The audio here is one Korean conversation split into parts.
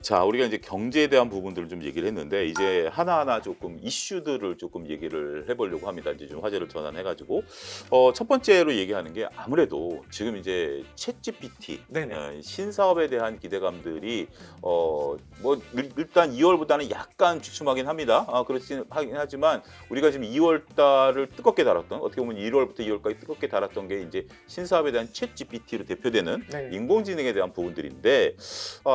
자, 우리가 이제 경제에 대한 부분들을 좀 얘기를 했는데 이제 하나하나 조금 이슈들을 조금 얘기를 해보려고 합니다. 이제 좀 화제를 전환해가지고 첫 번째로 얘기하는 게 아무래도 지금 이제 챗GPT 네네. 신사업에 대한 기대감들이 뭐 일단 2월보다는 약간 주춤하긴 합니다. 그렇긴 하긴 하지만 우리가 지금 2월 달을 뜨겁게 달았던 어떻게 보면 1월부터 2월까지 뜨겁게 달았던 게 이제 신사업에 대한 챗GPT로 대표되는 네. 인공지능에 대한 부분들인데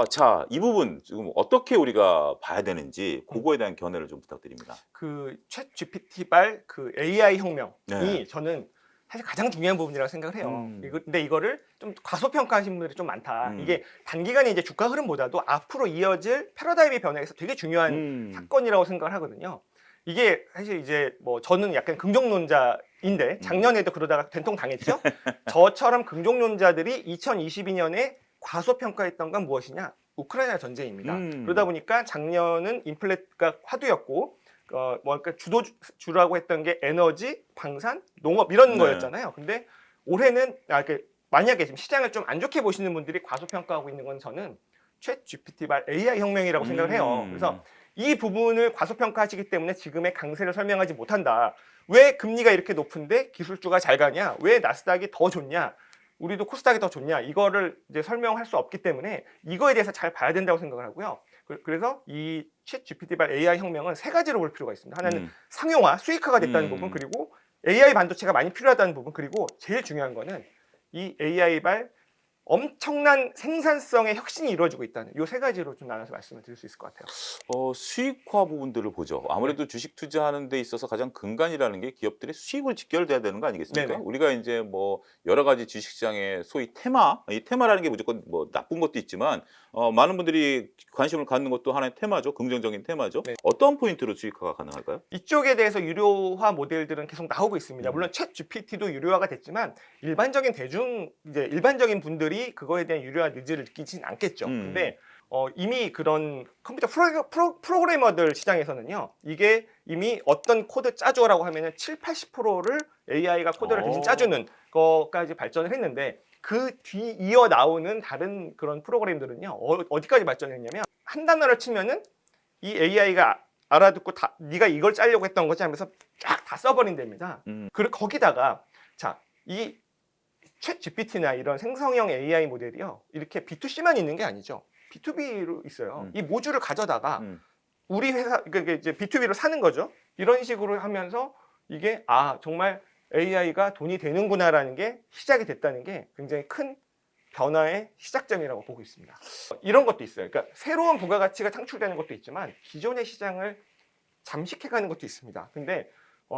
자, 이 부분 지금 어떻게 우리가 봐야 되는지 그거에 대한 견해를 좀 부탁드립니다. 챗 GPT발 AI 혁명이 네. 저는 사실 가장 중요한 부분이라고 생각을 해요. 근데 이거를 좀 과소평가하시는 분들이 좀 많다. 음. 이게 단기간에 이제 주가 흐름보다도 앞으로 이어질 패러다임의 변화에서 되게 중요한 음. 사건이라고 생각을 하거든요. 이게 사실 이제 뭐 저는 약간 긍정론자인데 작년에도 그러다가 된통 당했죠. 저처럼 긍정론자들이 2022년에 과소평가했던 건 무엇이냐? 우크라이나 전쟁입니다. 그러다 보니까 작년은 인플레가 화두였고 그러니까 주라고 했던 게 에너지, 방산, 농업 이런 네. 거였잖아요. 근데 올해는 만약에 지금 시장을 좀 안 좋게 보시는 분들이 과소평가하고 있는 건 저는 챗 GPT발 AI 혁명이라고 생각을 해요. 그래서 이 부분을 과소평가하시기 때문에 지금의 강세를 설명하지 못한다. 왜 금리가 이렇게 높은데 기술주가 잘 가냐? 왜 나스닥이 더 좋냐? 우리도 코스닥이 더 좋냐? 이거를 이제 설명할 수 없기 때문에 이거에 대해서 잘 봐야 된다고 생각을 하고요. 그래서 이 챗 GPT발 AI 혁명은 세 가지로 볼 필요가 있습니다. 하나는 상용화, 수익화가 됐다는 부분, 그리고 AI 반도체가 많이 필요하다는 부분, 그리고 제일 중요한 거는 이 AI발 엄청난 생산성의 혁신이 이루어지고 있다는 이 세 가지로 좀 나눠서 말씀을 드릴 수 있을 것 같아요. 수익화 부분들을 보죠. 아무래도 주식 투자하는 데 있어서 가장 근간이라는 게 기업들의 수익을 직결돼야 되는 거 아니겠습니까? 네네. 우리가 이제 뭐 여러 가지 주식시장의 소위 테마, 이 테마라는 게 무조건 뭐 나쁜 것도 있지만 많은 분들이 관심을 갖는 것도 하나의 테마죠. 긍정적인 테마죠. 네. 어떤 포인트로 수익화가 가능할까요? 이쪽에 대해서 유료화 모델들은 계속 나오고 있습니다. 물론 챗 GPT도 유료화가 됐지만 일반적인 분들이 그거에 대한 유료화 니즈를 느끼진 않겠죠. 근데 이미 그런 컴퓨터 프로그래머들 시장에서는요. 이게 이미 어떤 코드 짜줘라고 하면은 70~80%를 AI가 코드를 대신 짜주는 거까지 발전을 했는데 그 뒤 이어 나오는 다른 그런 프로그램들은요. 어디까지 발전했냐면 한 단어를 치면은 이 AI가 알아듣고 네가 이걸 짜려고 했던 거지 하면서 쫙 다 써버린답니다. 그리고 거기다가 이 챗 GPT나 이런 생성형 AI 모델이요. 이렇게 B2C만 있는 게 아니죠. B2B로 있어요. 이 모듈을 가져다가 우리 회사 그러니까 이제 B2B로 사는 거죠. 이런 식으로 하면서 이게 정말 AI가 돈이 되는구나라는 게 시작이 됐다는 게 굉장히 큰 변화의 시작점이라고 보고 있습니다. 이런 것도 있어요. 그러니까 새로운 부가가치가 창출되는 것도 있지만 기존의 시장을 잠식해가는 것도 있습니다. 근데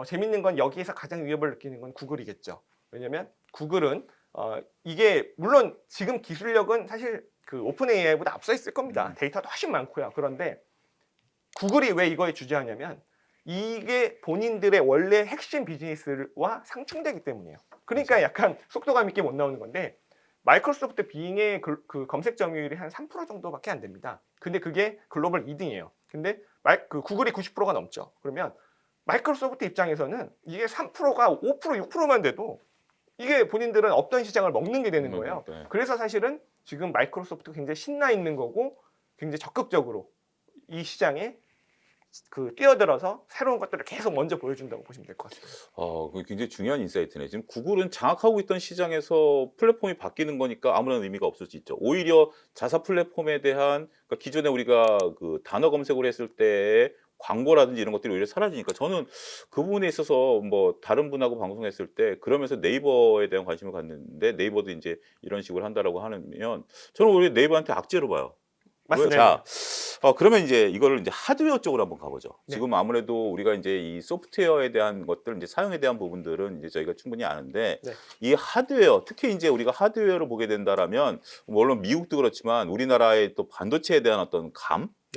재밌는 건 여기에서 가장 위협을 느끼는 건 구글이겠죠. 왜냐하면 구글은 이게 물론 지금 기술력은 사실 그 오픈 AI보다 앞서 있을 겁니다. 데이터도 훨씬 많고요. 그런데 구글이 왜 이거에 주저하냐면 이게 본인들의 원래 핵심 비즈니스와 상충되기 때문이에요. 그러니까 약간 속도감 있게 못 나오는 건데 마이크로소프트 빙의 그 검색 점유율이 한 3% 정도밖에 안 됩니다. 근데 그게 글로벌 2등이에요. 근데 구글이 90%가 넘죠. 그러면 마이크로소프트 입장에서는 이게 3%가 5%, 6%만 돼도 이게 본인들은 없던 시장을 먹는 게 되는 거예요. 네. 그래서 사실은 지금 마이크로소프트가 굉장히 신나 있는 거고 굉장히 적극적으로 이 시장에 뛰어들어서 새로운 것들을 계속 먼저 보여준다고 보시면 될 것 같습니다. 그게 굉장히 중요한 인사이트네. 지금 구글은 장악하고 있던 시장에서 플랫폼이 바뀌는 거니까 아무런 의미가 없을 수 있죠. 오히려 자사 플랫폼에 대한 그러니까 기존에 우리가 그 단어 검색을 했을 때 광고라든지 이런 것들이 오히려 사라지니까 저는 그 부분에 있어서 뭐 다른 분하고 방송했을 때 그러면서 네이버에 대한 관심을 갖는데 네이버도 이제 이런 식으로 한다라고 하면 저는 오히려 네이버한테 악재로 봐요. 맞습니다. 그러면 이제 이거를 이제 하드웨어 쪽으로 한번 가보죠. 네. 지금 아무래도 우리가 이제 이 소프트웨어에 대한 것들, 이제 사용에 대한 부분들은 이제 저희가 충분히 아는데 네. 이 하드웨어, 특히 이제 우리가 하드웨어를 보게 된다라면 물론 미국도 그렇지만 우리나라의 또 반도체에 대한 어떤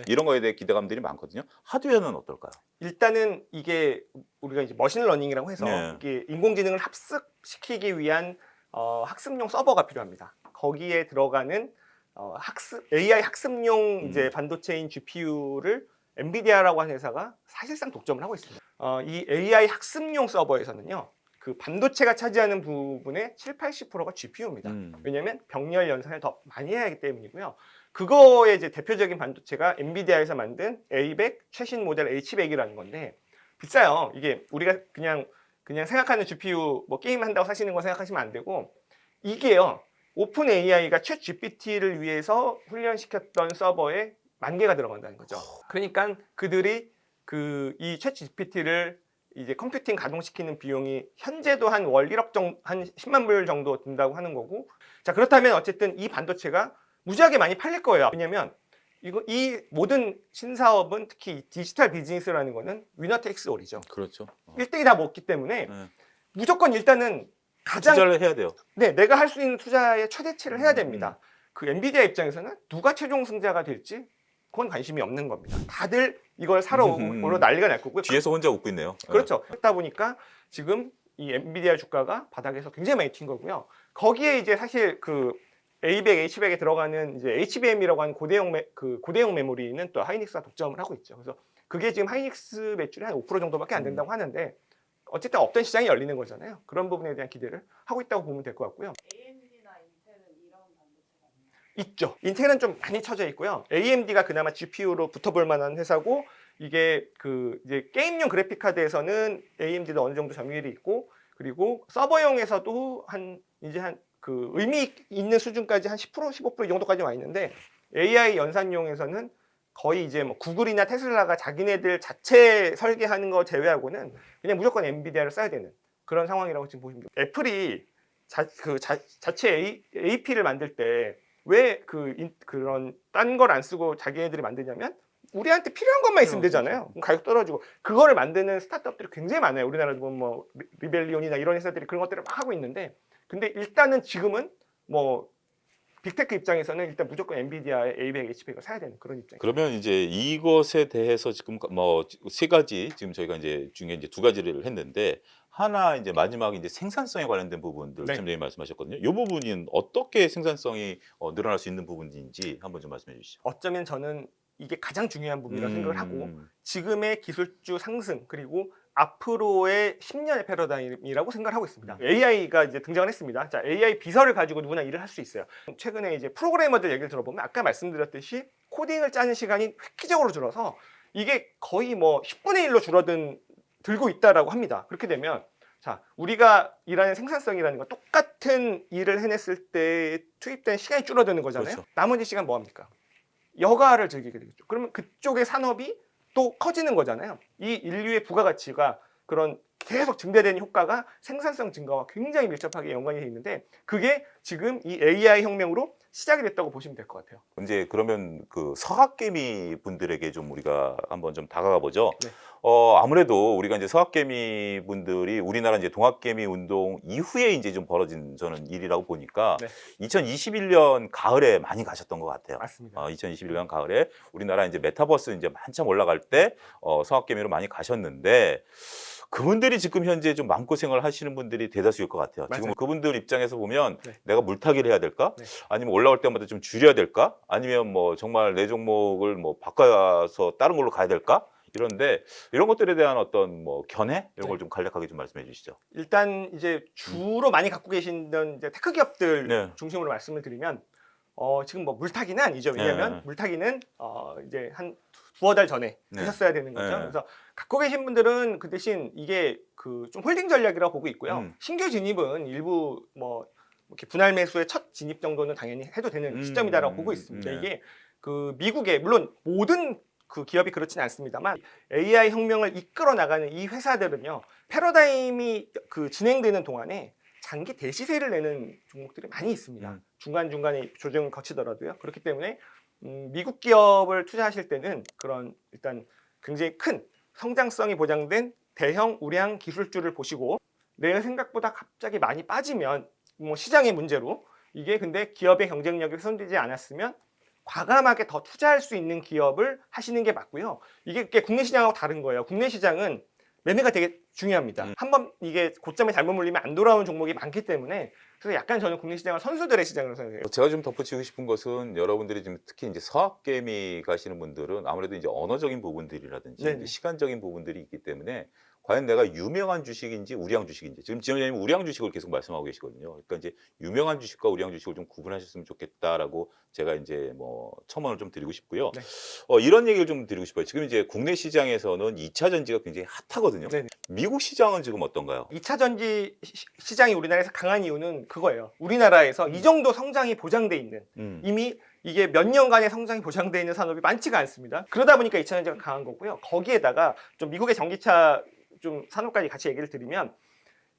이런 거에 대해 기대감들이 많거든요. 하드웨어는 어떨까요? 일단은 이게 우리가 이제 머신러닝이라고 해서 네. 이게 인공지능을 합숙시키기 위한 학습용 서버가 필요합니다. 거기에 들어가는 AI 학습용 이제 반도체인 GPU를 엔비디아라고 하는 회사가 사실상 독점을 하고 있습니다. 이 AI 학습용 서버에서는요, 그 반도체가 차지하는 부분의 7, 80%가 GPU입니다. 왜냐하면 병렬 연산을 더 많이 해야 하기 때문이고요. 그거의 이제 대표적인 반도체가 엔비디아에서 만든 A100 최신 모델 H100이라는 건데 비싸요. 이게 우리가 그냥 생각하는 GPU 뭐 게임 한다고 사시는 거 생각하시면 안 되고 이게요. 오픈 AI가 챗 GPT를 위해서 훈련시켰던 서버에 10,000개가 들어간다는 거죠. 그러니까 그들이 이 챗 GPT를 이제 컴퓨팅 가동시키는 비용이 현재도 한 월 1억 정도, 한 10만 불 정도 든다고 하는 거고. 자, 그렇다면 어쨌든 이 반도체가 무지하게 많이 팔릴 거예요. 왜냐면 이 모든 신사업은 특히 디지털 비즈니스라는 거는 위너 테이크스 올이죠. 그렇죠. 1등이 다 먹기 때문에 무조건 일단은 가장 투자를 해야 돼요. 네, 내가 할 수 있는 투자의 최대치를 해야 됩니다. 그 엔비디아 입장에서는 누가 최종 승자가 될지 그건 관심이 없는 겁니다. 다들 이걸 사러 오러 난리가 날 거고요. 뒤에서 혼자 웃고 있네요. 그렇죠. 그렇다 보니까 지금 이 엔비디아 주가가 바닥에서 굉장히 많이 튄 거고요. 거기에 이제 사실 그 A100, H100에 들어가는 이제 HBM이라고 하는 고대용 메모리는 또 하이닉스가 독점을 하고 있죠. 그래서 그게 지금 하이닉스 매출이 한 5% 정도밖에 안 된다고 하는데 어쨌든 없던 시장이 열리는 거잖아요. 그런 부분에 대한 기대를 하고 있다고 보면 될 것 같고요. AMD나 인텔은 이런 반도체가 없나요? 있죠. 인텔은 좀 많이 쳐져 있고요. AMD가 그나마 GPU로 붙어볼 만한 회사고 이게 이제 게임용 그래픽 카드에서는 AMD도 어느 정도 점유율이 있고 그리고 서버용에서도 의미 있는 수준까지 한 10%, 15%이 정도까지 와 있는데 AI 연산용에서는 거의 이제 뭐 구글이나 테슬라가 자기네들 자체 설계하는 거 제외하고는 그냥 무조건 엔비디아를 써야 되는 그런 상황이라고 지금 보시면 됩니다. 애플이 자체 AP를 만들 때 왜 그런 딴 걸 안 쓰고 자기네들이 만드냐면 우리한테 필요한 것만 있으면 되잖아요. 그럼 가격 떨어지고 그거를 만드는 스타트업들이 굉장히 많아요. 우리나라도 보면 뭐 리벨리온이나 이런 회사들이 그런 것들을 막 하고 있는데 근데 일단은 지금은 뭐 빅테크 입장에서는 일단 무조건 엔비디아의 A100, H100을 사야 되는 그런 입장이죠. 그러면 이제 이것에 대해서 지금 뭐 세 가지 지금 저희가 이제 중에 이제 두 가지를 했는데 하나 이제 마지막에 이제 생산성에 관련된 부분들 네. 팀장님 말씀하셨거든요. 이 부분은 어떻게 생산성이 늘어날 수 있는 부분인지 한번 좀 말씀해 주시죠. 어쩌면 저는 이게 가장 중요한 부분이라고 생각을 하고 지금의 기술주 상승 그리고 앞으로의 10년의 패러다임이라고 생각을 하고 있습니다. AI가 이제 등장을 했습니다. 자, AI 비서를 가지고 누구나 일을 할 수 있어요. 최근에 이제 프로그래머들 얘기를 들어보면 아까 말씀드렸듯이 코딩을 짜는 시간이 획기적으로 줄어서 이게 거의 뭐 10분의 1로 들고 있다라고 합니다. 그렇게 되면 자, 우리가 일하는 생산성이라는 건 똑같은 일을 해냈을 때 투입된 시간이 줄어드는 거잖아요. 그렇죠. 나머지 시간 뭐 합니까? 여가를 즐기게 되겠죠. 그러면 그쪽의 산업이 또 커지는 거잖아요. 이 인류의 부가가치가 그런 계속 증대되는 효과가 생산성 증가와 굉장히 밀접하게 연관이 돼 있는데 그게 지금 이 AI 혁명으로 시작이 됐다고 보시면 될 것 같아요. 이제 그러면 그 서학개미 분들에게 좀 우리가 한번 좀 다가가 보죠. 네. 아무래도 우리가 이제 서학개미 분들이 우리나라 이제 동학개미 운동 이후에 이제 좀 벌어진 저는 일이라고 보니까 네. 2021년 가을에 많이 가셨던 것 같아요. 맞습니다. 2021년 가을에 우리나라 이제 메타버스 이제 한참 올라갈 때 서학개미로 많이 가셨는데 그분들이 지금 현재 좀 마음고생을 하시는 분들이 대다수일 것 같아요. 맞아요. 지금 그분들 입장에서 보면 네. 내가 물타기를 해야 될까? 네. 아니면 올라올 때마다 좀 줄여야 될까? 아니면 뭐 정말 내 종목을 뭐 바꿔서 다른 걸로 가야 될까? 이런데 이런 것들에 대한 어떤 뭐 견해 이런 걸 좀 간략하게 좀 말씀해 주시죠. 일단 이제 주로 많이 갖고 계시는 이제 테크 기업들 네. 중심으로 말씀을 드리면 지금 뭐 물타기는 아니죠. 왜냐하면 네. 물타기는 이제 한 두어 달 전에 네. 하셨어야 되는 거죠. 네. 그래서 갖고 계신 분들은 그 대신 이게 좀 홀딩 전략이라고 보고 있고요. 신규 진입은 일부 뭐 이렇게 분할 매수의 첫 진입 정도는 당연히 해도 되는 시점이다라고 보고 있습니다. 네. 이게 미국의 물론 모든 그 기업이 그렇지는 않습니다만 AI 혁명을 이끌어 나가는 이 회사들은요 패러다임이 진행되는 동안에 장기 대시세를 내는 종목들이 많이 있습니다. 중간중간에 조정을 거치더라도요. 그렇기 때문에 미국 기업을 투자하실 때는 그런 일단 굉장히 큰 성장성이 보장된 대형 우량 기술주를 보시고 내 생각보다 갑자기 많이 빠지면 뭐 시장의 문제로 이게 근데 기업의 경쟁력이 훼손되지 않았으면 과감하게 더 투자할 수 있는 기업을 하시는 게 맞고요. 이게 국내 시장하고 다른 거예요. 국내 시장은 매매가 되게 중요합니다. 한번 이게 고점에 잘못 물리면 안 돌아오는 종목이 많기 때문에 그래서 약간 저는 국내 시장을 선수들의 시장으로 생각해요. 제가 좀 덧붙이고 싶은 것은 여러분들이 지금 특히 이제 서학개미 가시는 분들은 아무래도 이제 언어적인 부분들이라든지 네네. 이제 시간적인 부분들이 있기 때문에 과연 내가 유명한 주식인지 우량 주식인지 지금 지원자님 우량 주식을 계속 말씀하고 계시거든요. 그러니까 이제 유명한 주식과 우량 주식을 좀 구분하셨으면 좋겠다라고 제가 이제 뭐 첨언을 좀 드리고 싶고요. 네. 이런 얘기를 좀 드리고 싶어요. 지금 이제 국내 시장에서는 2차 전지가 굉장히 핫하거든요. 네. 미국 시장은 지금 어떤가요? 2차 전지 시장이 우리나라에서 강한 이유는 그거예요. 우리나라에서 이 정도 성장이 보장돼 있는 이미 이게 몇 년간의 성장이 보장돼 있는 산업이 많지가 않습니다. 그러다 보니까 2차 전지가 강한 거고요. 거기에다가 좀 미국의 전기차 좀 산업까지 같이 얘기를 드리면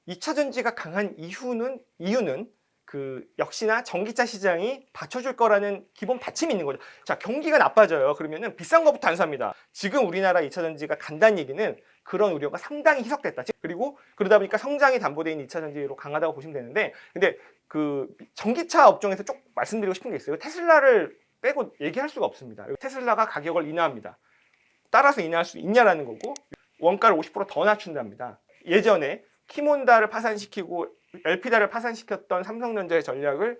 2차 전지가 강한 이유는 그 역시나 전기차 시장이 받쳐줄 거라는 기본 받침이 있는 거죠. 자, 경기가 나빠져요. 그러면은 비싼 거부터 안 삽니다. 지금 우리나라 2차 전지가 간다는 얘기는 그런 우려가 상당히 희석됐다. 그리고 그러다 보니까 성장이 담보되어 있는 2차 전지로 강하다고 보시면 되는데, 근데 그 전기차 업종에서 쭉 말씀드리고 싶은 게 있어요. 테슬라를 빼고 얘기할 수가 없습니다. 테슬라가 가격을 인하합니다. 따라서 인하할 수 있냐라는 거고, 원가를 50%더 낮춘답니다. 예전에 키몬다를 파산시키고 엘피다를 파산시켰던 삼성전자의 전략을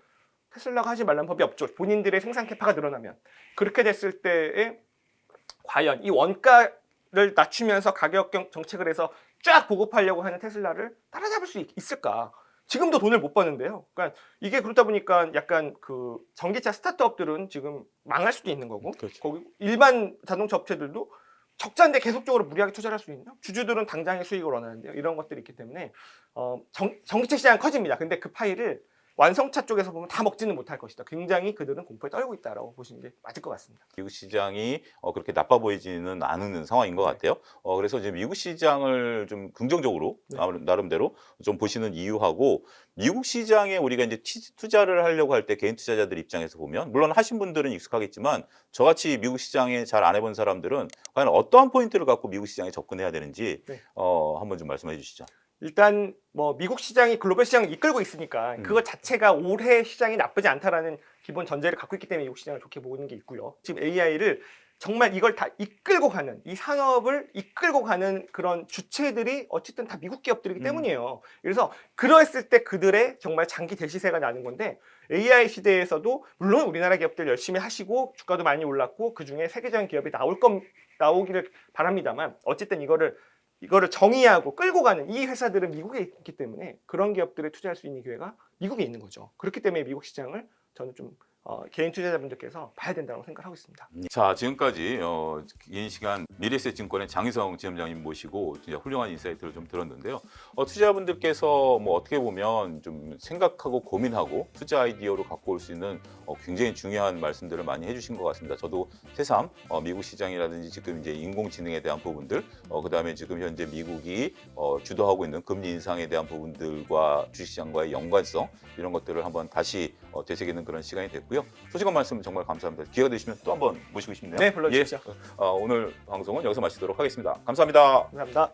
테슬라가 하지 말라는 법이 없죠. 본인들의 생산 캐파가 늘어나면. 그렇게 됐을 때에 과연 이 원가를 낮추면서 가격 정책을 해서 쫙 보급하려고 하는 테슬라를 따라잡을 수 있을까? 지금도 돈을 못 버는데요. 그러니까 이게 그렇다 보니까 약간 그 전기차 스타트업들은 지금 망할 수도 있는 거고, 그렇죠. 거기 일반 자동차 업체들도 적자인데 계속적으로 무리하게 투자를 할 수 있나? 주주들은 당장의 수익을 원하는데요. 이런 것들이 있기 때문에 전기차 시장은 커집니다. 근데 그 파일을 완성차 쪽에서 보면 다 먹지는 못할 것이다. 굉장히 그들은 공포에 떨고 있다라고 보시는 게 맞을 것 같습니다. 미국 시장이 그렇게 나빠 보이지는 않은 상황인 것 같아요. 그래서 이제 미국 시장을 좀 긍정적으로 나름대로 좀 보시는 이유하고, 미국 시장에 우리가 이제 투자를 하려고 할 때 개인 투자자들 입장에서 보면, 물론 하신 분들은 익숙하겠지만 저같이 미국 시장에 잘 안 해본 사람들은 과연 어떠한 포인트를 갖고 미국 시장에 접근해야 되는지 한번 좀 말씀해 주시죠. 일단 뭐 미국 시장이 글로벌 시장을 이끌고 있으니까 그것 자체가 올해 시장이 나쁘지 않다라는 기본 전제를 갖고 있기 때문에 미국 시장을 좋게 보는 게 있고요. 지금 AI를 정말 이걸 다 이끌고 가는, 이 산업을 이끌고 가는 그런 주체들이 어쨌든 다 미국 기업들이기 때문이에요. 그래서 그랬을 때 그들의 정말 장기 대시세가 나는 건데, AI 시대에서도 물론 우리나라 기업들 열심히 하시고 주가도 많이 올랐고 그중에 세계적인 기업이 나오기를 바랍니다만, 어쨌든 이거를 정의하고 끌고 가는 이 회사들은 미국에 있기 때문에 그런 기업들에 투자할 수 있는 기회가 미국에 있는 거죠. 그렇기 때문에 미국 시장을 저는 좀 개인 투자자분들께서 봐야 된다고 생각하고 있습니다. 자, 지금까지 긴 시간 미래에셋증권의 장희성 지점장님 모시고 진짜 훌륭한 인사이트를 좀 들었는데요. 투자자분들께서 뭐 어떻게 보면 좀 생각하고 고민하고 투자 아이디어로 갖고 올 수 있는 굉장히 중요한 말씀들을 많이 해주신 것 같습니다. 저도 새삼 미국 시장이라든지 지금 이제 인공지능에 대한 부분들, 그다음에 지금 현재 미국이 주도하고 있는 금리 인상에 대한 부분들과 주식시장과의 연관성, 이런 것들을 한번 다시 되새기는 그런 시간이 됐고요. 소식한 말씀 정말 감사합니다. 기회가 되시면 또 한번 모시고 싶네요. 네, 불러주십시오. 오늘 방송은 여기서 마치도록 하겠습니다. 감사합니다. 감사합니다.